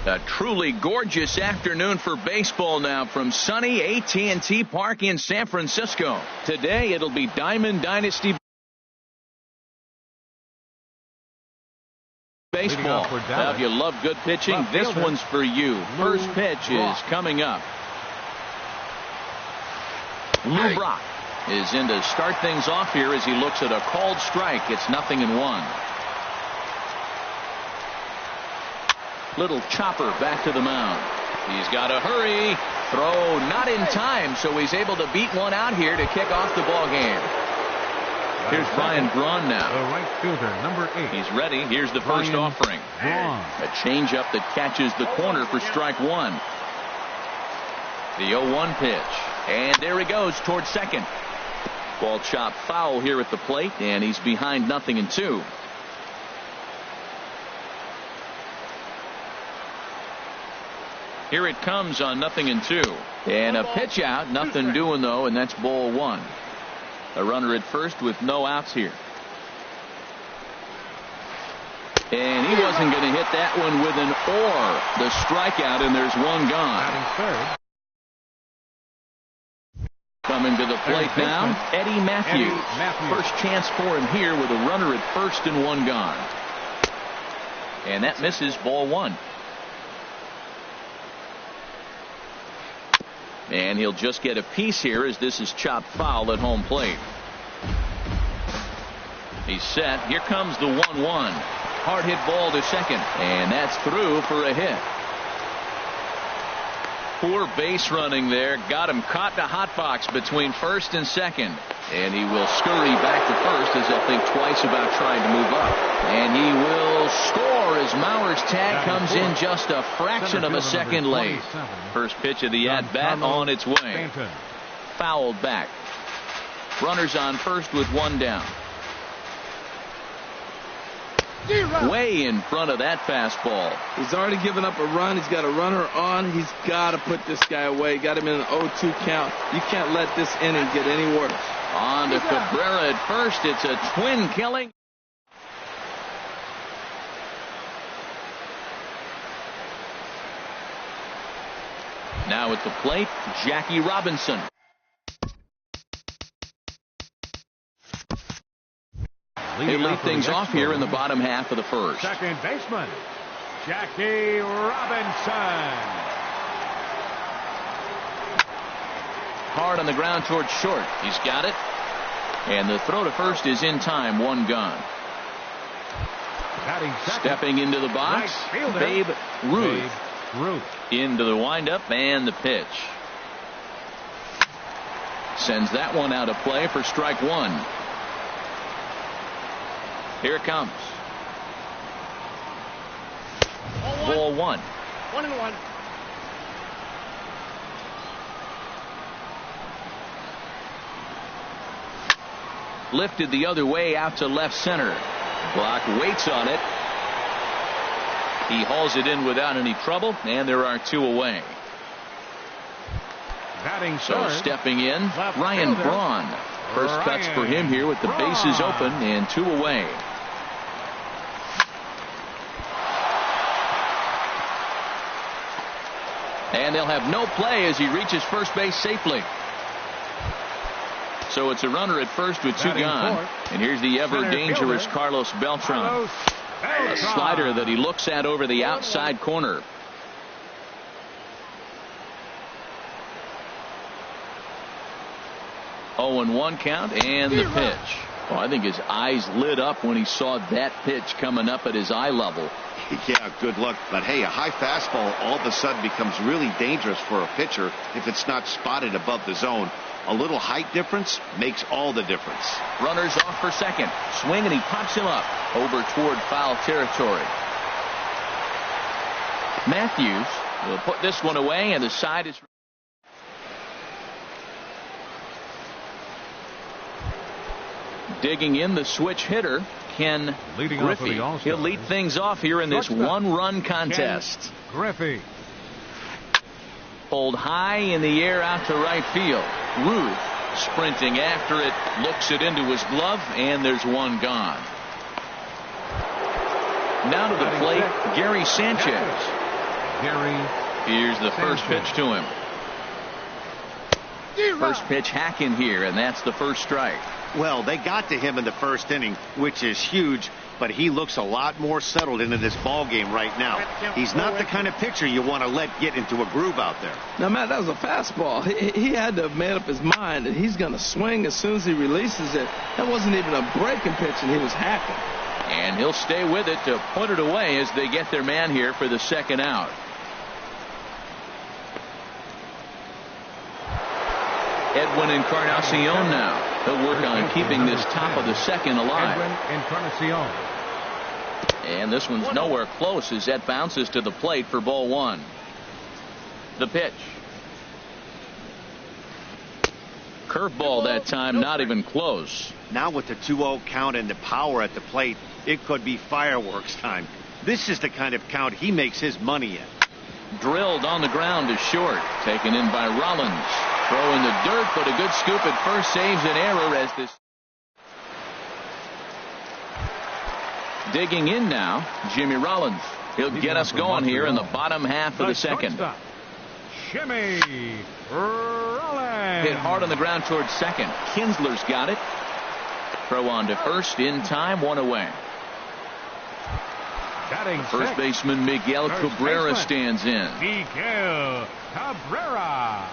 A truly gorgeous afternoon for baseball now from sunny AT&T Park in San Francisco. Today it'll be Diamond Dynasty baseball. Now, if you love good pitching, this one's for you. First pitch is coming up. Lou Brock is in to start things off here as he looks at a called strike. It's 0-1. Little chopper back to the mound. He's got to hurry. Throw not in time, so he's able to beat one out here to kick off the ball game. Here's Brian Braun now. The right fielder, number 8. He's ready. Here's the first offering. A changeup that catches the corner for strike one. The 0-1 pitch. And there he goes towards second. Ball chopped foul here at the plate, and he's behind 0-2. Here it comes on 0-2. And a pitch out. Nothing doing, though, and that's ball one. A runner at first with no outs here. And he wasn't going to hit that one with an or. The strikeout, and there's one gone. Coming to the plate now, Eddie Matthews. First chance for him here with a runner at first and one gone. And that misses, ball one. And he'll just get a piece here as this is chopped foul at home plate. He's set. Here comes the 1-1. Hard hit ball to second. And that's through for a hit. Poor base running there. Got him caught in a hot box between first and second. And he will scurry back to first as he'll think twice about trying to move up. And he will score as Mauer's tag comes in just a fraction of a second late. First pitch of the at-bat on its way. Fouled back. Runners on first with one down. Way in front of that fastball. He's already given up a run. He's got a runner on. He's got to put this guy away. Got him in an 0-2 count. You can't let this inning get any worse. On to Cabrera at first. It's a twin killing. Now at the plate, Jackie Robinson. He'll lead things off here in the bottom half of the first. Second baseman, Jackie Robinson. Hard on the ground towards short. He's got it. And the throw to first is in time. One gone. Stepping into the box, Babe Ruth. Into the windup and the pitch. Sends that one out of play for strike one. Here it comes. Ball one. 1-1. Lifted the other way out to left center. Block waits on it. He hauls it in without any trouble, and there are two away. So stepping in, Ryan Braun. First cuts for him here with the bases open and two away. And they'll have no play as he reaches first base safely. So it's a runner at first with two gone. And here's the ever dangerous Carlos Beltran. A slider that he looks at over the outside corner. Oh, and 1 count and the pitch. Well, I think his eyes lit up when he saw that pitch coming up at his eye level. Yeah, good luck. But hey, a high fastball all of a sudden becomes really dangerous for a pitcher if it's not spotted above the zone. A little height difference makes all the difference. Runners off for second. Swing and he pops him up over toward foul territory. Matthews will put this one away, and the side is digging in the switch hitter, Ken Griffey. He'll lead things off here in this one-run contest. Griffey. Pulled high in the air out to right field. Ruth sprinting after it, looks it into his glove, and there's one gone. Now to the plate, Gary Sanchez. Here's the first pitch to him. First pitch hacking here, and that's the first strike. Well, they got to him in the first inning, which is huge, but he looks a lot more settled into this ball game right now. He's not the kind of pitcher you want to let get into a groove out there. Now, Matt, that was a fastball. He had to have made up his mind that he's going to swing as soon as he releases it. That wasn't even a breaking pitch, and he was hacking. And he'll stay with it to put it away as they get their man here for the second out. Edwin Encarnacion now. He'll work on keeping this top of the second alive. And this one's nowhere close as that bounces to the plate for ball one. The pitch. Curveball that time, not even close. Now with the 2-0 count and the power at the plate, it could be fireworks time. This is the kind of count he makes his money in. Drilled on the ground to short. Taken in by Rollins. Throw in the dirt, but a good scoop at first saves an error as this. Digging in now, Jimmy Rollins. He'll get us going here in the bottom half of the second. Jimmy Rollins. Hit hard on the ground towards second. Kinsler's got it. Throw on to first in time, one away. First baseman Miguel Cabrera stands in. Miguel Cabrera.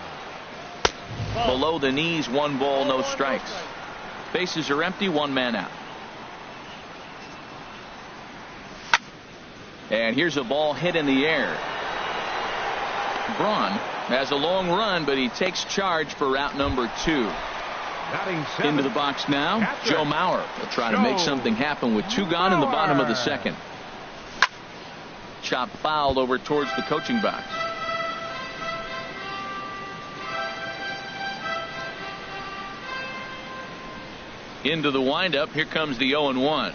Below the knees, 1 ball, no strikes. Bases are empty, 1 man out. And here's a ball hit in the air. Braun has a long run, but he takes charge for route number 2. Into the box now, Joe Mauer will try to make something happen with 2 gone in the bottom of the second. Chop fouled over towards the coaching box. Into the windup. Here comes the 0-1.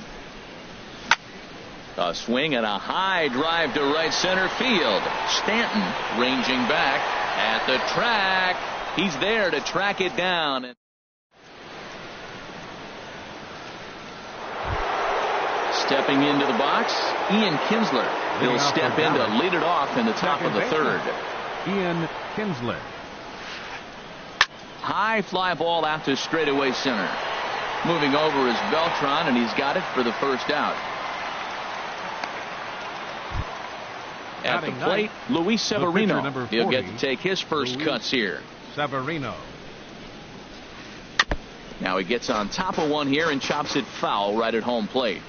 A swing and a high drive to right center field. Stanton ranging back at the track. He's there to track it down. Stepping into the box, Ian Kinsler. He'll step in to lead it off in the top of the third. Ian Kinsler. High fly ball out to straightaway center. Moving over is Beltran, and he's got it for the first out. At the plate, Luis Severino. He'll get to take his first cuts here. Severino. Now he gets on top of one here and chops it foul right at home plate.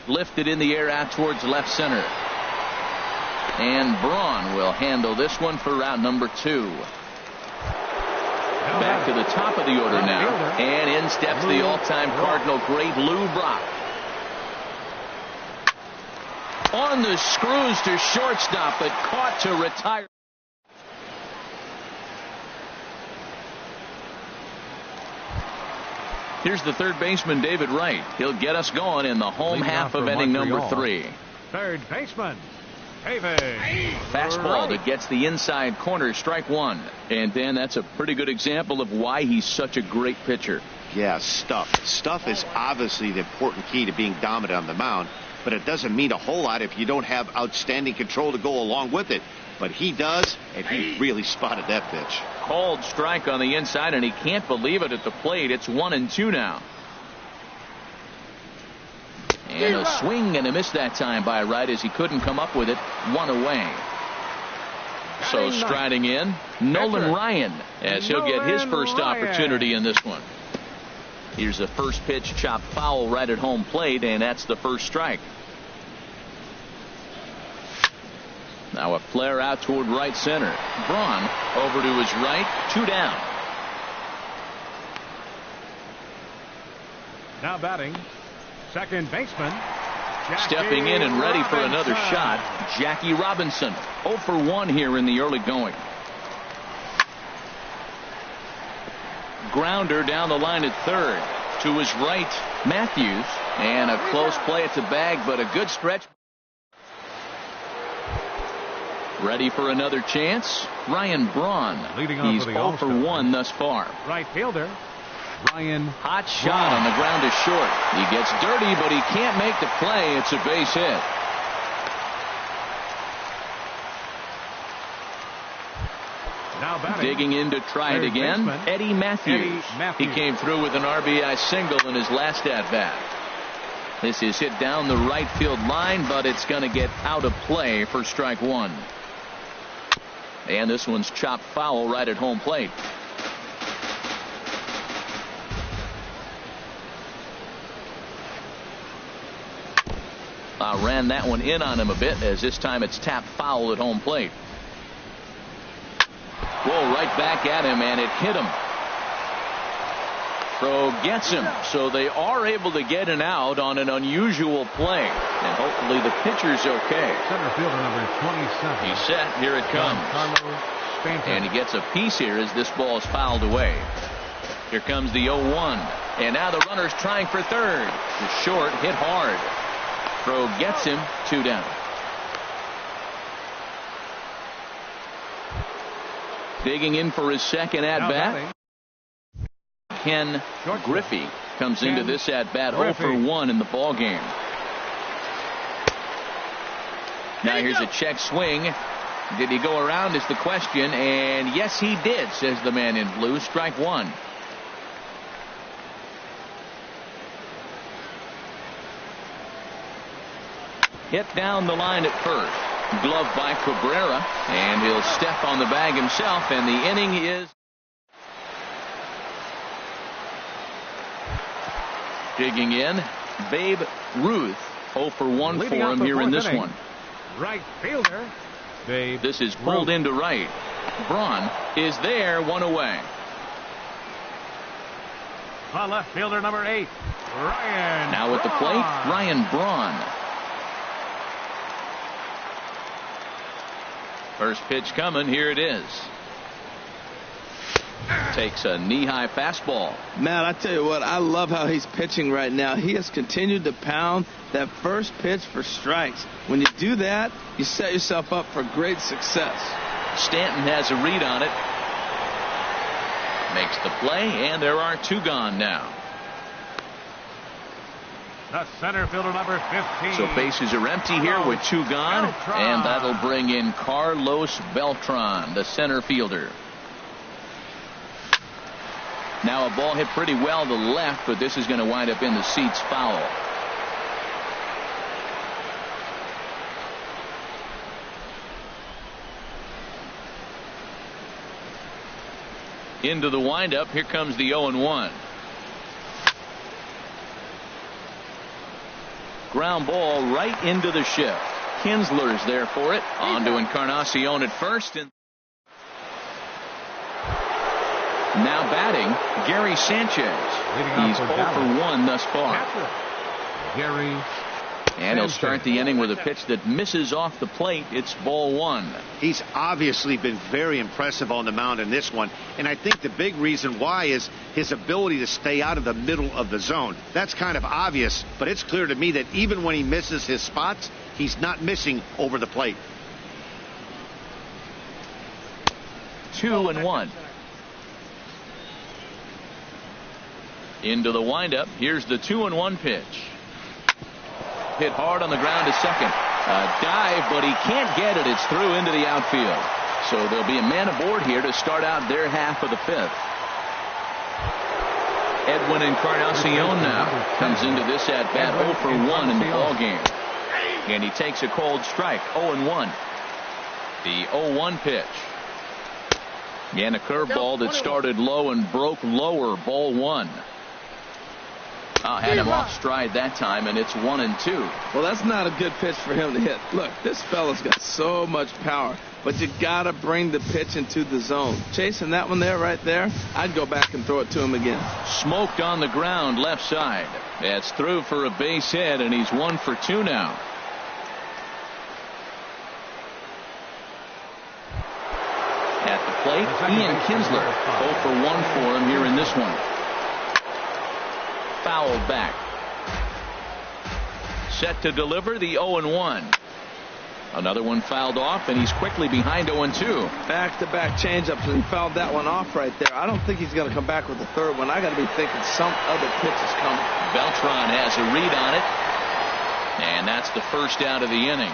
Lifted in the air out towards left center. And Braun will handle this one for route number 2. Back to the top of the order now. And in steps the all-time Cardinal great Lou Brock. On the screws to shortstop, but caught to retire. Here's the third baseman, David Wright. He'll get us going in the home half of inning number 3. Third baseman, David. Fastball that gets the inside corner, strike 1. And Dan, that's a pretty good example of why he's such a great pitcher. Yeah, stuff. Stuff is obviously the important key to being dominant on the mound, but it doesn't mean a whole lot if you don't have outstanding control to go along with it. But he does, and he really spotted that pitch. Called strike on the inside, and he can't believe it at the plate. It's 1-2 now. And a swing and a miss that time by Wright as he couldn't come up with it. 1 away. So striding in, Nolan Ryan, as he'll get his first opportunity in this one. Here's a first pitch chop foul right at home plate, and that's the first strike. Now a flare out toward right center. Braun over to his right, 2 down. Now batting, second baseman. Stepping in and ready for another shot, Jackie Robinson. 0 for 1 here in the early going. Grounder down the line at third. To his right, Matthews. And a close play at the bag, but a good stretch. Ready for another chance, Ryan Braun. He's 0 for 1 thus far. Right fielder, Ryan. Hot shot on the ground is short. He gets dirty, but he can't make the play. It's a base hit. Now batting. Digging in to try it again. Eddie Matthews. He came through with an RBI single in his last at-bat. This is hit down the right field line, but it's going to get out of play for strike one. And this one's chopped foul right at home plate. Ran that one in on him a bit, as this time it's tapped foul at home plate. Whoa, right back at him, and it hit him. Throw gets him, so they are able to get an out on an unusual play, and hopefully the pitcher's okay. Center fielder number 27. He's set. Here it comes. And he gets a piece here as this ball is fouled away. Here comes the 0-1, and now the runner's trying for third. The short hit hard. Throw gets him, 2 down. Digging in for his second at-bat. Ken Griffey comes into this at-bat 0 for 1 in the ball game. Now here's a check swing. Did he go around is the question, and yes he did, says the man in blue. Strike one. Hit down the line at first. Glove by Cabrera, and he'll step on the bag himself, and the inning is digging in. Babe Ruth 0 for 1 for him here in this one. Right fielder Babe This is pulled Ruth. into right. Braun is there, 1 away. The left fielder number 8, Ryan. Now at the plate, Ryan Braun. First pitch coming. Here it is. Takes a knee-high fastball. Matt, I tell you what, I love how he's pitching right now. He has continued to pound that first pitch for strikes. When you do that, you set yourself up for great success. Stanton has a read on it. Makes the play, and there are 2 gone now. The center fielder number 15. So bases are empty here with 2 gone, and that'll bring in Carlos Beltran, the center fielder. Now a ball hit pretty well to the left, but this is going to wind up in the seats foul. Into the windup. Here comes the 0-1. Ground ball right into the shift. Kinsler's there for it. On to Encarnacion at first. And now batting, Gary Sanchez. He's 0 for 1 thus far. Gary. And he'll start the inning with a pitch that misses off the plate. It's ball 1. He's obviously been very impressive on the mound in this one, and I think the big reason why is his ability to stay out of the middle of the zone. That's kind of obvious, but it's clear to me that even when he misses his spots, he's not missing over the plate. 2-1. Into the windup. Here's the 2-1 pitch. Hit hard on the ground to second. A dive, but he can't get it. It's through into the outfield. So there'll be a man aboard here to start out their half of the 5th. Edwin Encarnacion now comes into this at-bat 0 for 1 in the ball game. And he takes a cold strike. 0-1. The 0-1 pitch. And a curveball that started low and broke lower. Ball 1. Had him off stride that time, and it's 1-2. Well, that's not a good pitch for him to hit. Look, this fella's got so much power, but you got to bring the pitch into the zone. Chasing that one there, right there, I'd go back and throw it to him again. Smoked on the ground, left side. That's through for a base hit, and he's 1 for 2 now. At the plate, Ian Kinsler. 0 for 1 for him here in this one. Fouled back. Set to deliver the 0-1. Another one fouled off, and he's quickly behind 0-2. Back-to-back changeups, and he fouled that one off right there. I don't think he's going to come back with a third one. I got to be thinking some other pitch is coming. Beltran has a read on it, and that's the first out of the inning.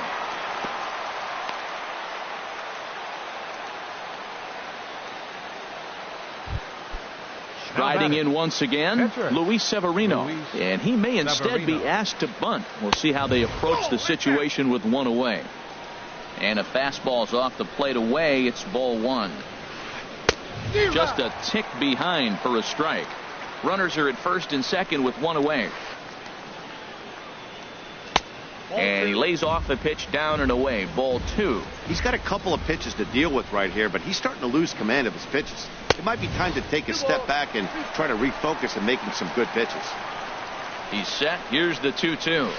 Riding in once again, Luis Severino, and he may instead be asked to bunt. We'll see how they approach the situation with one away. And a fastball's off the plate away. It's ball one. Just a tick behind for a strike. Runners are at first and second with one away. And he lays off the pitch down and away. Ball two. He's got a couple of pitches to deal with right here, but he's starting to lose command of his pitches. It might be time to take a step back and try to refocus and making some good pitches. He's set. Here's the 2-2.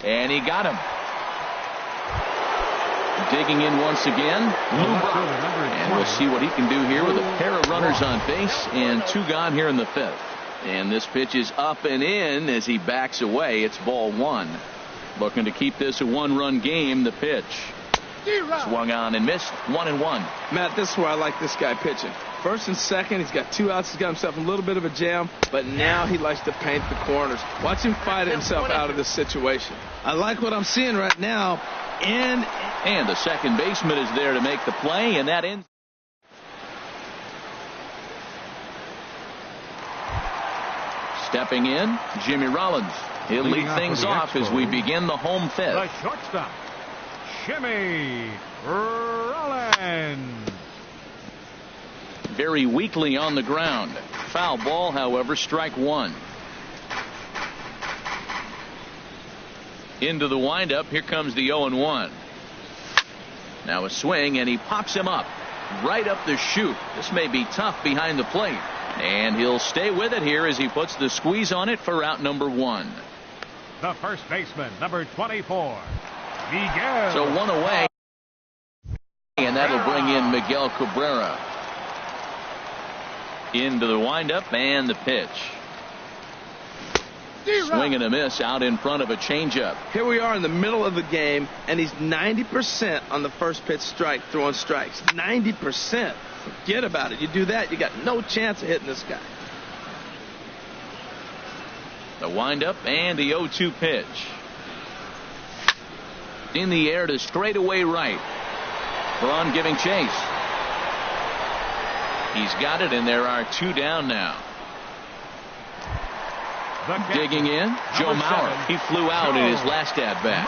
And he got him. Digging in once again, and we'll see what he can do here with a pair of runners on base and two gone here in the fifth. And this pitch is up and in as he backs away. It's ball one. Looking to keep this a one-run game. The pitch swung on and missed. 1-1. Matt, this is where I like this guy pitching. First and second, he's got two outs. He's got himself a little bit of a jam, but now he likes to paint the corners. Watch him fight himself out of this situation. I like what I'm seeing right now. And the second baseman is there to make the play, and that ends. Stepping in, Jimmy Rollins. He'll lead things off as we begin the home fifth. The shortstop, Jimmy Rollins. Very weakly on the ground. Foul ball, however, strike one. Into the windup. Here comes the 0-1. Now a swing, and he pops him up right up the chute. This may be tough behind the plate, and he'll stay with it here as he puts the squeeze on it for out number one. The first baseman, number 24, Miguel. So one away, and that'll bring in Miguel Cabrera. Into the windup and the pitch. Swing and a miss out in front of a changeup. Here we are in the middle of the game, and he's 90% on the first pitch strike, throwing strikes. 90%. Forget about it. You do that, you got no chance of hitting this guy. The windup and the 0-2 pitch. In the air to straightaway right. Braun giving chase. He's got it, and there are two down now. Digging in, Joe Mauer. He flew out in his last at-bat.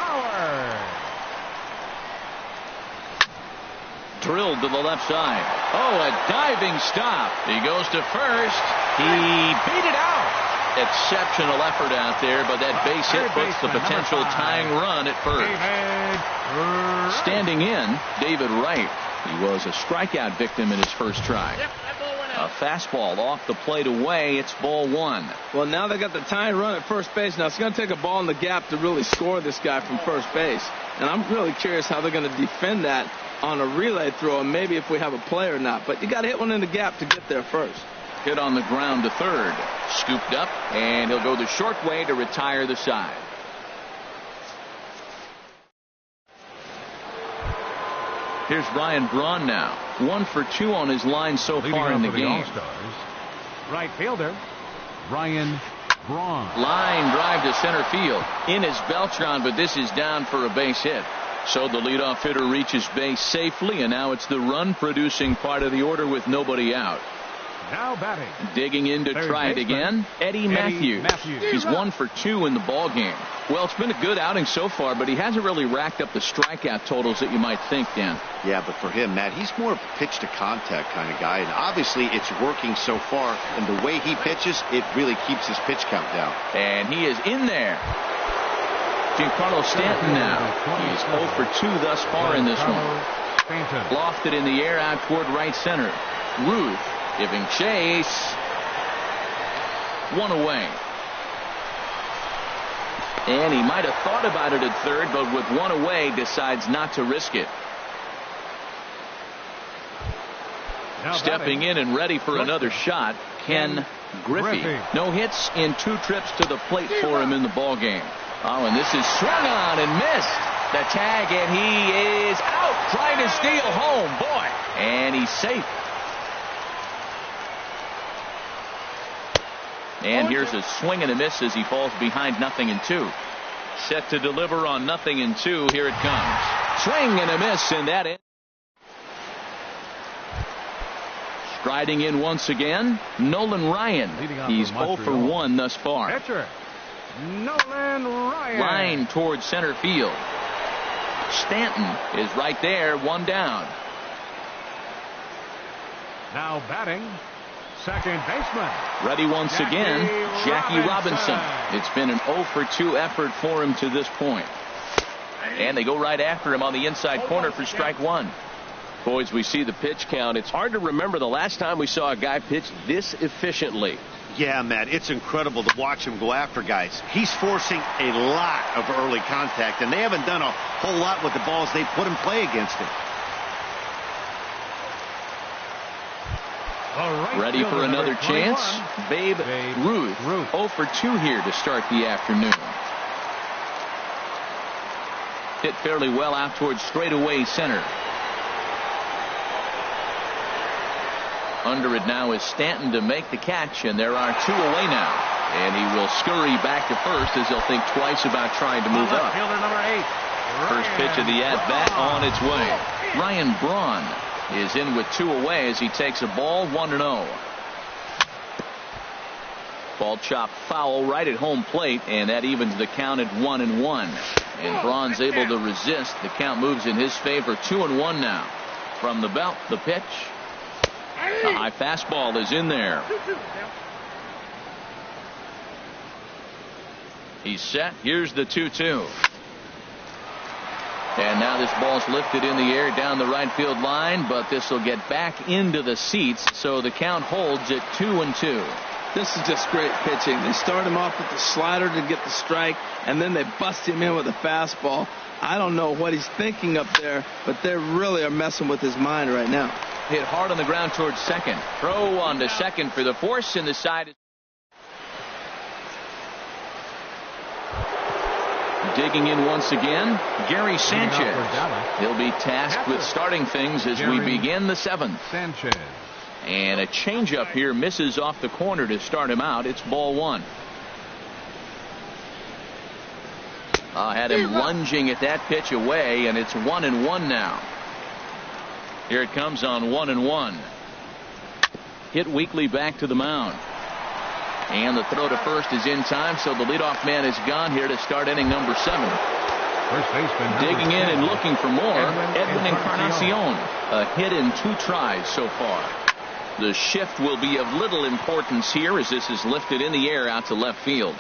Drilled to the left side. Oh, a diving stop. He goes to first. He beat it out. Exceptional effort out there, but that base hit puts the potential tying run at first. Standing in, David Wright. He was a strikeout victim in his first try. A fastball off the plate away. It's ball one. Well, now they got the tying run at first base. Now it's going to take a ball in the gap to really score this guy from first base. And I'm really curious how they're going to defend that on a relay throw, and maybe if we have a play or not. But you got to hit one in the gap to get there first. Hit on the ground to third. Scooped up, and he'll go the short way to retire the side. Here's Ryan Braun now. 1 for 2 on his line so far in the game. All-Stars, right fielder, Ryan Braun. Line drive to center field. In is Beltran, but this is down for a base hit. So the leadoff hitter reaches base safely, and now it's the run-producing part of the order with nobody out. Now batting. Digging in to try it again, Eddie Matthews. He's 1 for 2 in the ball game. Well, it's been a good outing so far, but he hasn't really racked up the strikeout totals that you might think, Dan. Yeah, but for him, Matt, he's more a pitch-to-contact kind of guy, and obviously it's working so far, and the way he pitches, it really keeps his pitch count down. And he is in there. Giancarlo Stanton now. He's 0 for 2 thus far in this one. Lofted in the air out toward right center. Ruth giving chase. 1 away. And he might have thought about it at third, but with 1 away, decides not to risk it. Stepping in and ready for another shot, Ken Griffey. No hits in 2 trips to the plate for him in the ball game. Oh, and this is swung on and missed. The tag, and he is out trying to steal home. Boy, and he's safe. And here's a swing and a miss as he falls behind 0-2. Set to deliver on 0-2. Here it comes. Swing and a miss, and that is. Striding in once again, Nolan Ryan. He's 0 for 1 thus far. Pitcher, Nolan Ryan. Line towards center field. Stanton is right there, 1 down. Now batting, second baseman. Ready once again, Jackie Robinson. It's been an 0 for 2 effort for him to this point. And they go right after him on the inside corner for strike 1. Boys, we see the pitch count. It's hard to remember the last time we saw a guy pitch this efficiently. Yeah, Matt, it's incredible to watch him go after guys. He's forcing a lot of early contact, and they haven't done a whole lot with the balls they put in play against him. Ready for another chance. Babe Ruth. 0 for 2 here to start the afternoon. Hit fairly well out towards straightaway center. Under it now is Stanton to make the catch, and there are 2 away now. And he will scurry back to first as he'll think twice about trying to move up. Fielder number 8. First pitch of the at-bat on its way. Ryan Braun is in with 2 away as he takes a ball, 1-0. Ball chopped foul right at home plate, and that evens the count at 1-1. And Braun's able to resist. The count moves in his favor, 2-1 now. From the belt, the pitch. The high fastball is in there. He's set. Here's the 2-2. And now this ball's lifted in the air down the right field line, but this will get back into the seats, so the count holds at 2-2. This is just great pitching. They start him off with the slider to get the strike, and then they bust him in with a fastball. I don't know what he's thinking up there, but they really are messing with his mind right now. Hit hard on the ground towards second. Throw on to second for the force, and the side is digging in once again, Gary Sanchez. He'll be tasked with starting things as we begin the 7th. Sanchez. And a changeup here misses off the corner to start him out. It's ball 1. Had him lunging at that pitch away, and it's 1-1 now. Here it comes on 1-1. Hit weakly back to the mound. And the throw to first is in time, so the leadoff man is gone here to start inning number 7. First baseman digging in and looking for more, Edwin Encarnacion. A hit in 2 tries so far. The shift will be of little importance here as this is lifted in the air out to left field.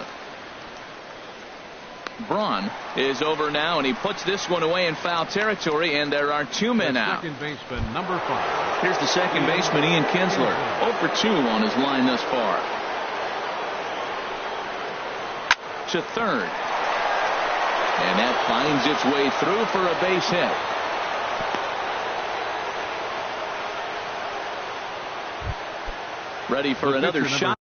Braun is over now, and he puts this one away in foul territory, and there are 2 men out. Second baseman number 5. Here's the second baseman, Ian Kinsler. 0 for 2 on his line thus far. To third. And that finds its way through for a base hit. Ready for another shot.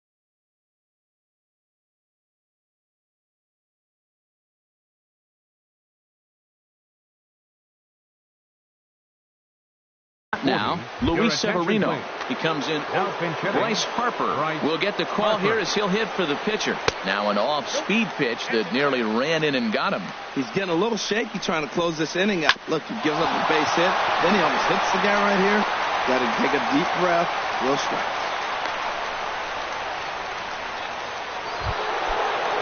Now, Luis Severino. He comes in. Bryce Harper will get the call here as he'll hit for the pitcher. Now an off-speed pitch that nearly ran in and got him. He's getting a little shaky trying to close this inning out. Look, he gives up a base hit. Then he almost hits the guy right here. Got to take a deep breath. Real strike.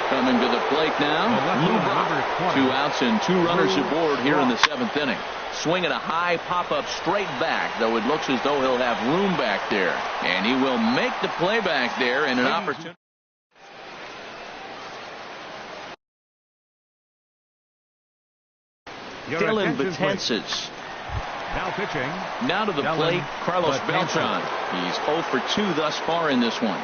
Coming to the plate now, Lou Brock. 2 outs and 2 runners aboard here in the 7th inning. Swinging a high pop-up straight back, though it looks as though he'll have room back there. And he will make the play back there and an opportunity. Dylan Betances. Now pitching. Now to the plate, Carlos Beltran. He's 0 for 2 thus far in this one.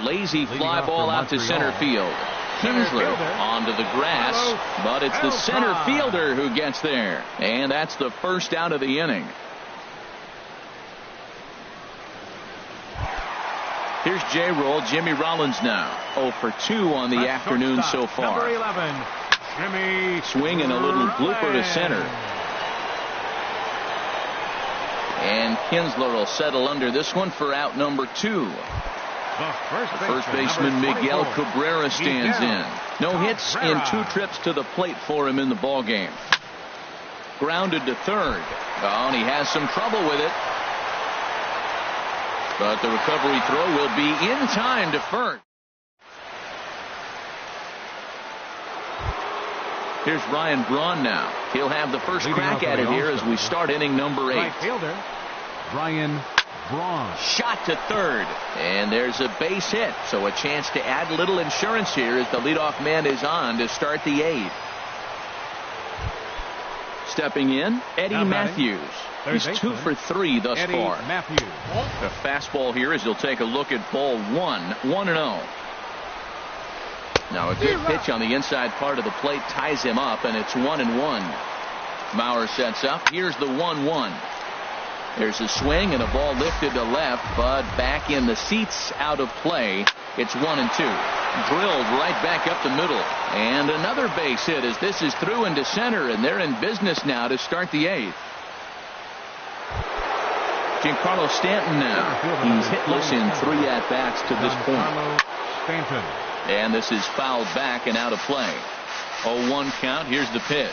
Lazy fly ball out to center field. Kinsler onto the grass, but it's the center fielder who gets there. And that's the first out of the inning. Here's J-Roll, Jimmy Rollins now. 0 for 2 on the afternoon so far. Number 11, Jimmy. Swing and a little blooper to center. And Kinsler will settle under this one for out number 2. The first baseman Miguel Cabrera stands in. No hits in 2 trips to the plate for him in the ballgame. Grounded to third. Oh, and he has some trouble with it. But the recovery throw will be in time to first. Here's Ryan Braun now. He'll have the first crack at it here as we start inning number 8. Right fielder, Ryan Braun. Shot to third. And there's a base hit. So a chance to add a little insurance here as the leadoff man is on to start the 8th. Stepping in, Eddie Matthews. He's 2 for 3 thus far. Matthews. A fastball here as he'll take a look at ball 1. 1-0. Now a good pitch on the inside part of the plate ties him up, and it's 1-1. Mauer sets up. Here's the 1-1. There's a swing and a ball lifted to left, but back in the seats, out of play. It's 1-2. Drilled right back up the middle. And another base hit as this is through into center, and they're in business now to start the 8th. Giancarlo Stanton now. He's hitless in 3 at-bats to this point. Stanton. And this is fouled back and out of play. 0-1 count. Here's the pitch.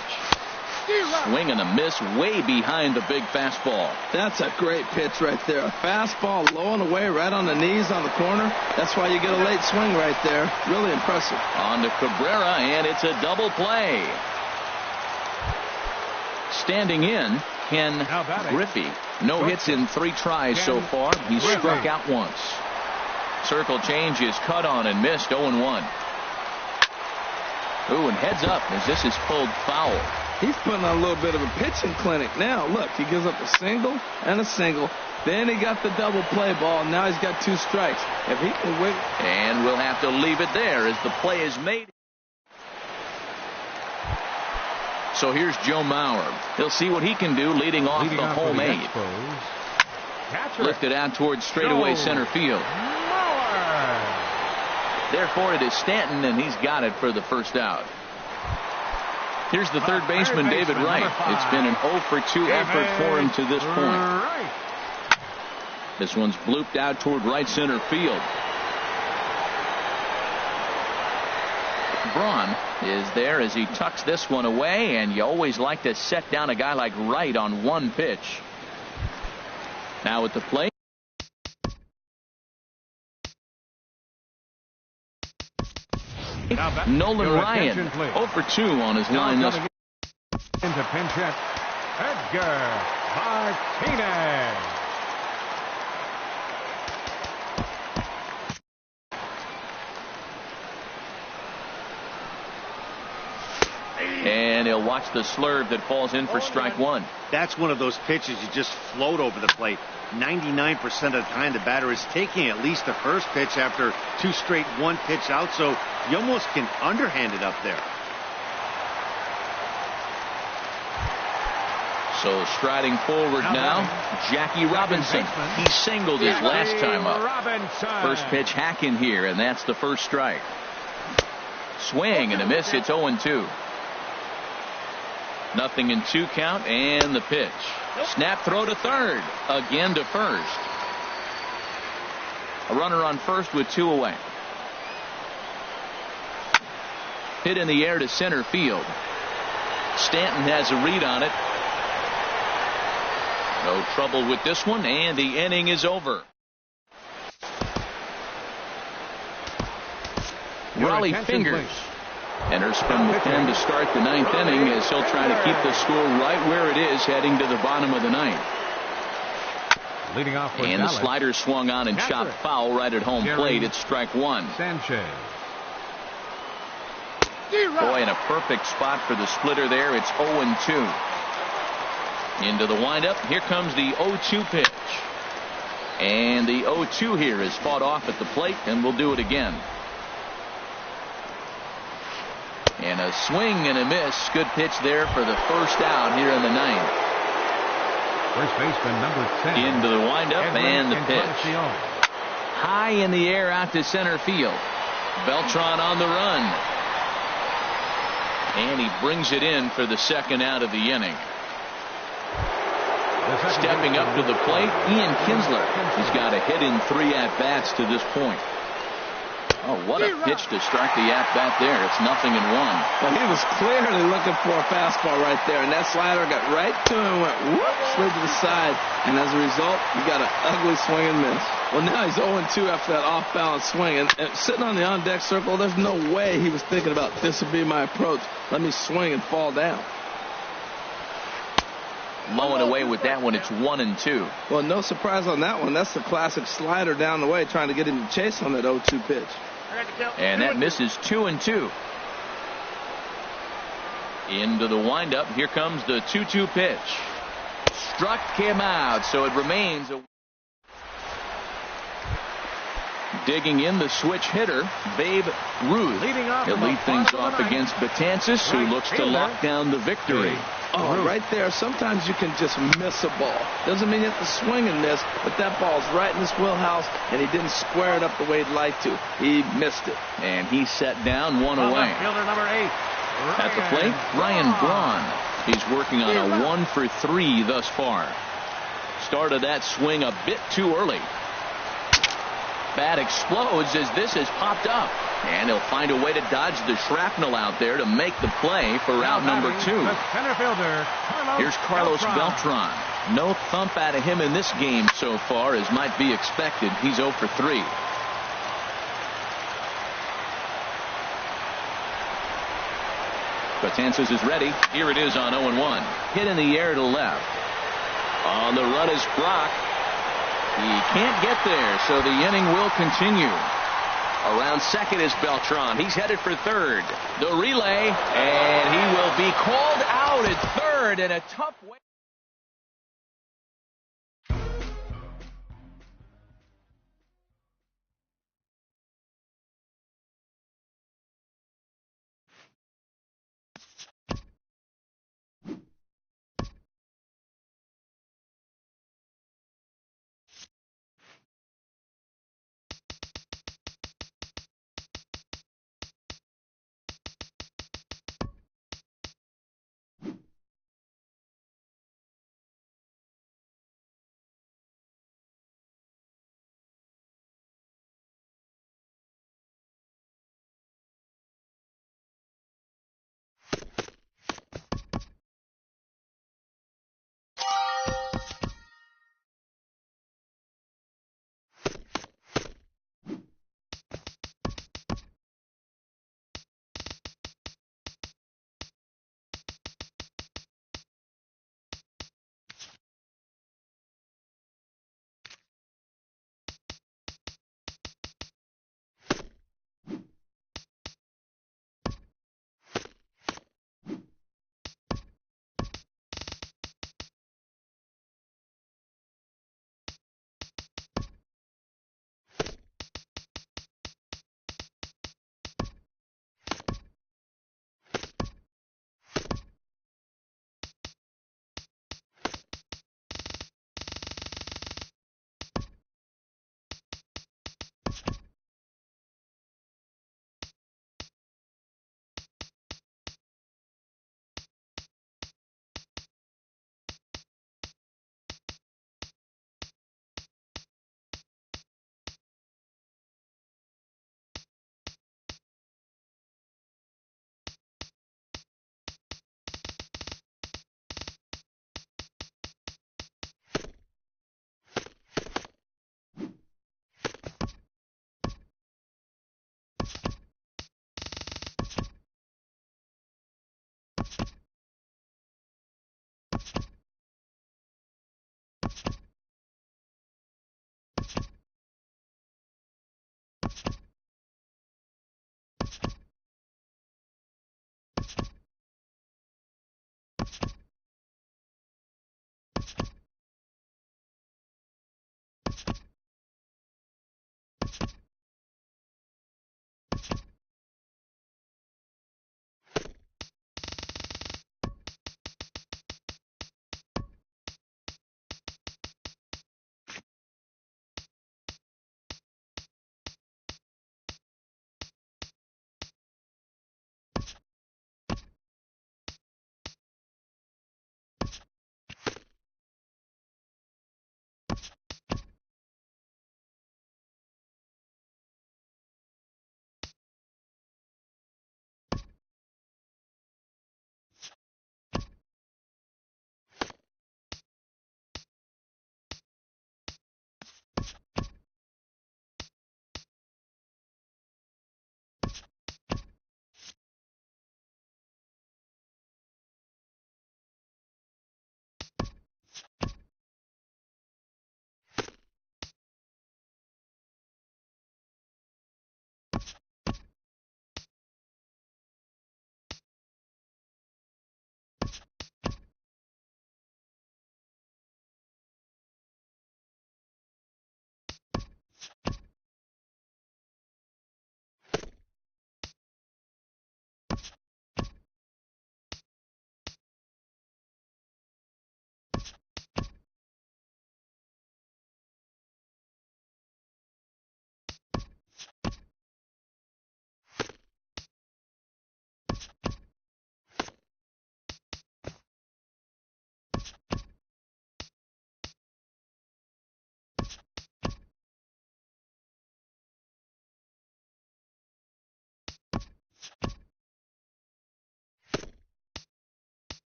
Swing and a miss way behind the big fastball. That's a great pitch right there. A fastball low and away right on the knees on the corner. That's why you get a late swing right there. Really impressive. On to Cabrera, and it's a double play. Standing in, Ken Griffey. No hits in 3 tries so far. He struck out once. Circle change is cut on and missed. 0-1. Ooh, and heads up as this is pulled foul. He's putting on a little bit of a pitching clinic now. Look, he gives up a single and a single. Then he got the double play ball. And now he's got 2 strikes. If he can win. And we'll have to leave it there as the play is made. So here's Joe Mauer. He'll see what he can do leading off the home 8. Lifted out towards straightaway center field. Therefore, it is Stanton, and he's got it for the first out. Here's the third baseman, David Wright. It's been an 0 for 2 effort for him to this point. This one's blooped out toward right center field. Braun is there as he tucks this one away, and you always like to set down a guy like Wright on 1 pitch. Now at the plate. Nolan Ryan 0 for 2 on his line thus far. Into pinch hit, Edgar Martinez. And he'll watch the slurve that falls in for strike 1. That's one of those pitches you just float over the plate. 99% of the time the batter is taking at least the first pitch after 2 straight 1-pitch out, so you almost can underhand it up there. So striding forward now, Jackie Robinson. He singled his last time up. First pitch hack in here, and that's the first strike. Swing and a miss. It's 0-2. Nothing in 2 count, and the pitch. Snap throw to third. Again to first. A runner on first with 2 away. Hit in the air to center field. Stanton has a read on it. No trouble with this one, and the inning is over. Raleigh Fingers enters from the pen to start the 9th inning as he'll try to keep the score right where it is heading to the bottom of the 9th. Leading off and the slider swung on and chopped foul right at home plate. It's strike 1. Sanchez. Boy, in a perfect spot for the splitter there. It's 0-2. Into the windup. Here comes the 0-2 pitch. And the 0-2 here is fought off at the plate, and we'll do it again. And a swing and a miss. Good pitch there for the first out here in the 9th. First baseman number 10. Into the windup and the pitch. High in the air out to center field. Beltran on the run. And he brings it in for the second out of the inning. Stepping up to the plate, Ian Kinsler. He's got a hit in 3 at-bats to this point. Oh, what a pitch to start the at-bat there. It's 0-1. Well, he was clearly looking for a fastball right there, and that slider got right to him and went whoop, slid to the side, and as a result, he got an ugly swing and miss. Well, now he's 0-2 after that off-balance swing, and sitting on the on-deck circle, there's no way he was thinking about this would be my approach. Let me swing and fall down. Mowing away with that one. It's 1-2. Well, no surprise on that one. That's the classic slider down the way, trying to get him to chase on that 0-2 pitch. And that misses 2-2. Into the windup. Here comes the 2-2 pitch. Struck him out, so it remains a... Digging in the switch hitter, Babe Ruth. He'll lead things off against Betances, who looks to lock down the victory. Oh, right there. Sometimes you can just miss a ball. Doesn't mean you have to swing and miss, but that ball's right in his wheelhouse, and he didn't square it up the way he'd like to. He missed it. And he set down 1 away. Fielder number 8. At the plate, Ryan Braun. He's working on a 1 for 3 thus far. Started that swing a bit too early. Bat explodes as this has popped up. And he'll find a way to dodge the shrapnel out there to make the play for out number 2. Here's Carlos Beltran. No thump out of him in this game so far, as might be expected. He's 0 for 3. Betances is ready. Here it is on 0-1. Hit in the air to left. On the run is Brock. He can't get there, so the inning will continue. Around second is Beltran. He's headed for third. The relay, and he will be called out at third in a tough way.